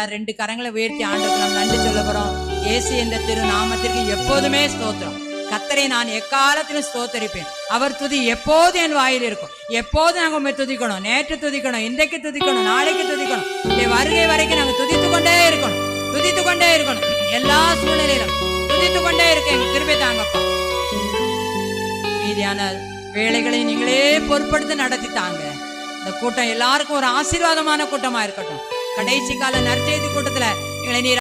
எல்லாரும் 2 கரங்களை உயர்த்தி ஆண்டவருக்கு நாம் நன்றி சொல்ல போறோம். இயேசு என்ற திரு நாமத்திற்கு எப்போதுமே ஸ்தோத்திரம். கர்த்தரை நான் எக்காலத்திலும் ஸ்தோத்தரிப்பேன். அவர் துதி எப்போது என் வாயில் இருக்கும். எப்போது நாங்கள் உண்மை துதிக்கணும். நேற்று துதிக்கணும், இன்றைக்கு துதிக்கணும், நாளைக்கு துதிக்கணும். வருகை வரைக்கும் நாங்கள் துதித்து கொண்டே இருக்கணும், துதித்து கொண்டே இருக்கணும். எல்லா சூழ்நிலையிலும் துதித்து கொண்டே இருக்க எங்க கிருபை தாங்கப்பா. மீதியான வேலைகளை நீங்களே பொறுப்படுத்தி நடத்தி தாங்க. இந்த கூட்டம் எல்லாருக்கும் ஒரு ஆசீர்வாதமான கூட்டமா இருக்கட்டும். கடைசி கால நற்செய்தி கூட்டத்துல எங்களை நீர்